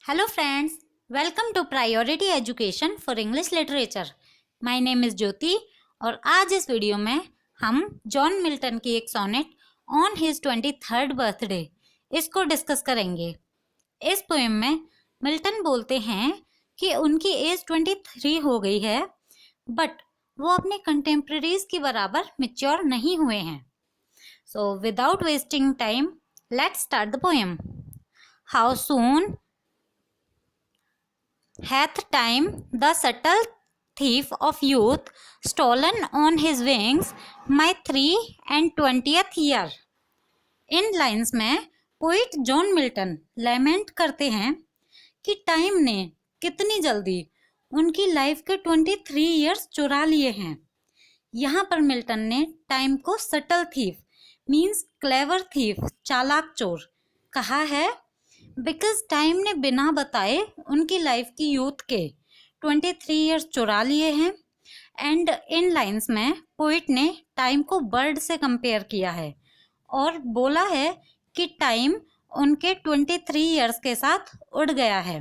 Hello friends, welcome to priority education for English literature. My name is Jyoti और आज इस video में हम जॉन मिल्टन की एक sonnet on his 23rd birthday इसको डिस्कस करेंगे। इस पोएम में मिल्टन बोलते हैं कि उनकी एज 23 हो गई है, बट वो अपने कंटेम्प्रेरीज की बराबर मैच्योर नहीं हुए हैं। So without wasting time, let's start the poem. How soon hath time, the subtle thief of youth, stolen on his wings my 23rd year। In lines में पोइट जॉन मिल्टन लेमेंट करते हैं कि time ने कितनी जल्दी उनकी लाइफ के 23 years चुरा लिए हैं। यहाँ पर मिल्टन ने टाइम को subtle thief means clever thief, चालाक चोर कहा है, बिकॉज टाइम ने बिना बताए उनकी लाइफ की यूथ के 23 ईयर्स चुरा लिए हैं। एंड इन लाइन्स में पोइट ने टाइम को बर्ड से कंपेयर किया है और बोला है कि टाइम उनके 23 ईयर्स के साथ उड़ गया है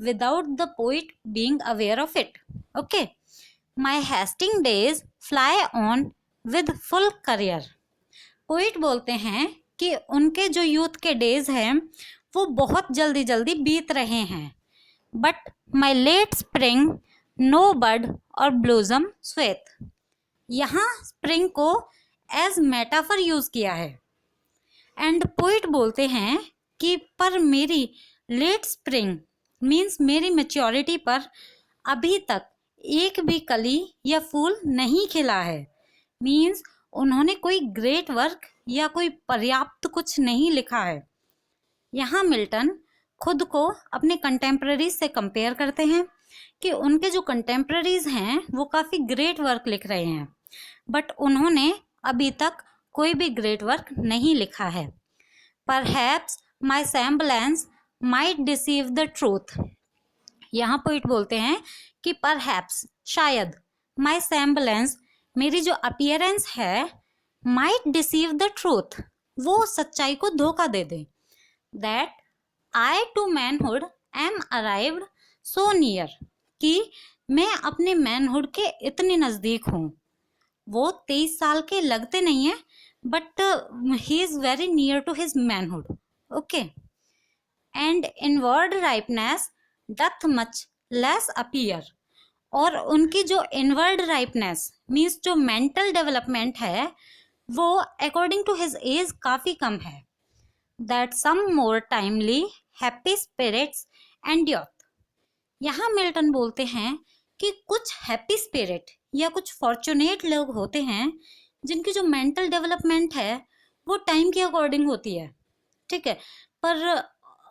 without the poet being aware of it. Okay, my Hastings days fly on with full career. Poet बोलते हैं कि उनके जो यूथ के डेज हैं वो बहुत जल्दी जल्दी बीत रहे हैं, but my late spring no bud or blossom स्वेत। यहाँ स्प्रिंग को एज मेटाफर यूज किया है एंड पोइट बोलते हैं कि पर मेरी लेट स्प्रिंग मीन्स मेरी मैच्योरिटी पर अभी तक एक भी कली या फूल नहीं खिला है। मीन्स उन्होंने कोई ग्रेट वर्क या कोई पर्याप्त कुछ नहीं लिखा है। यहाँ मिल्टन खुद को अपने कंटेम्प्रेरीज से कंपेयर करते हैं कि उनके जो कंटेम्प्रेरीज हैं वो काफ़ी ग्रेट वर्क लिख रहे हैं, बट उन्होंने अभी तक कोई भी ग्रेट वर्क नहीं लिखा है। Perhaps my semblance might deceive the truth. यहाँ पोइट बोलते हैं कि परहैप्स शायद, माई सेम्बलेंस मेरी जो अपीयरेंस है, माइट डिसीव द ट्रूथ वो सच्चाई को धोखा दे दे। That I to manhood am arrived so near, कि मैं अपने मैनहुड के इतने नज़दीक हूँ। वो 23 साल के लगते नहीं हैं, but he is very near to his manhood. Okay, and inward ripeness doth much less appear. और उनकी जो इनवर्ड राइपनेस मीन्स जो मेंटल डेवलपमेंट है वो अकॉर्डिंग टू हिज एज काफ़ी कम है। That some more timely happy spirits and youth। यहाँ Milton बोलते हैं कि कुछ हैप्पी स्पिरिट या कुछ फॉर्चुनेट लोग होते हैं जिनकी जो मेंटल डेवलपमेंट है वो टाइम के अकॉर्डिंग होती है, ठीक है, पर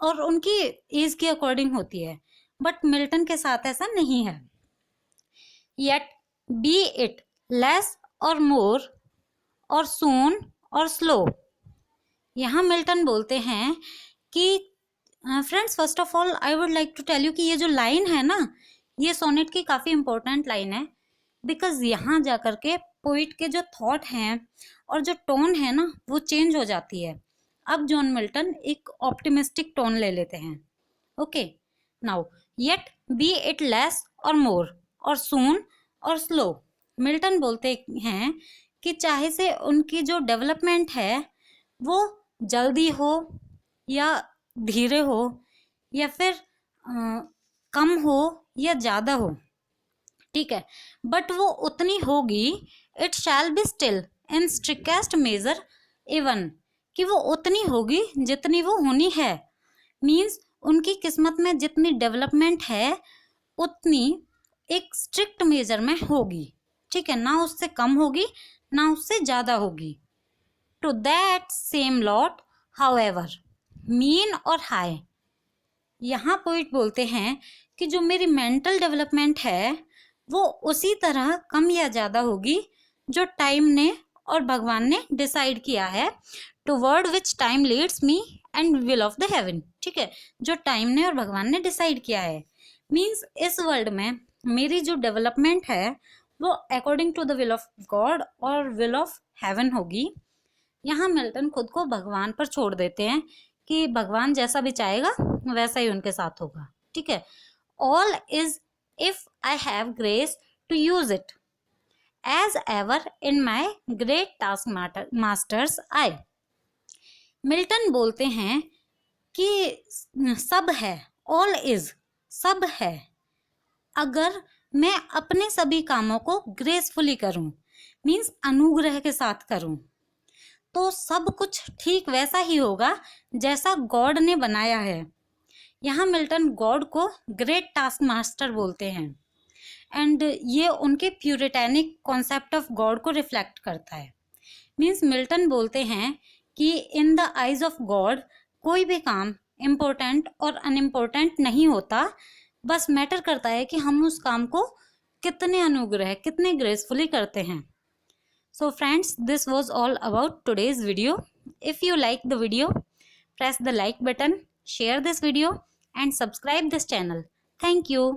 और उनकी एज के अकॉर्डिंग होती है, बट मिल्टन के साथ ऐसा नहीं है। Yet be it less or more और soon और slow। यहाँ मिल्टन बोलते हैं कि friends, first of all I would like to tell you कि ये जो लाइन है ना, ये सोनेट की काफ़ी इंपॉर्टेंट लाइन है, बिकॉज यहाँ जा कर के पोइट के जो थॉट हैं और जो टोन है ना वो चेंज हो जाती है। अब जॉन मिल्टन एक ऑप्टिमिस्टिक टोन ले लेते हैं। Okay, now yet be it less और मोर और सून और स्लो। मिल्टन बोलते हैं कि चाहे से उनकी जो डेवलपमेंट है वो जल्दी हो या धीरे हो या फिर कम हो या ज़्यादा हो, ठीक है, बट वो उतनी होगी। It shall be still in strictest measure even, कि वो उतनी होगी जितनी वो होनी है। मीन्स उनकी किस्मत में जितनी डेवलपमेंट है उतनी एक स्ट्रिक्ट मेजर में होगी, ठीक है, ना उससे कम होगी ना उससे ज़्यादा होगी। To that same lot, however, mean और high। यहाँ पोइट बोलते हैं कि जो मेरी मेंटल डेवलपमेंट है वो उसी तरह कम या ज़्यादा होगी जो टाइम ने और भगवान ने डिसाइड किया है, toward which time leads me and will of the haven, ठीक है, जो टाइम ने और भगवान ने डिसाइड किया है। मीन्स इस वर्ल्ड में मेरी जो डेवलपमेंट है वो according to the will of God और विल ऑफ हेवन होगी। यहाँ मिल्टन खुद को भगवान पर छोड़ देते हैं कि भगवान जैसा भी चाहेगा वैसा ही उनके साथ होगा, ठीक है। All is if I have grace to use it, as ever in my great task master's eye. Milton बोलते हैं कि सब है, ऑल इज सब है, अगर मैं अपने सभी कामों को ग्रेसफुली करूं, मीन्स अनुग्रह के साथ करूं, तो सब कुछ ठीक वैसा ही होगा जैसा गॉड ने बनाया है। यहाँ मिल्टन गॉड को ग्रेट टास्क मास्टर बोलते हैं एंड ये उनके प्यूरिटैनिक कॉन्सेप्ट ऑफ गॉड को रिफ्लेक्ट करता है। मीन्स मिल्टन बोलते हैं कि in the eyes of God कोई भी काम इम्पोर्टेंट और अनइम्पोर्टेंट नहीं होता, बस मैटर करता है कि हम उस काम को कितने अनुग्रह, कितने ग्रेसफुली करते हैं। So friends, this was all about today's video. If you like the video, press the like button, share this video and subscribe this channel. Thank you.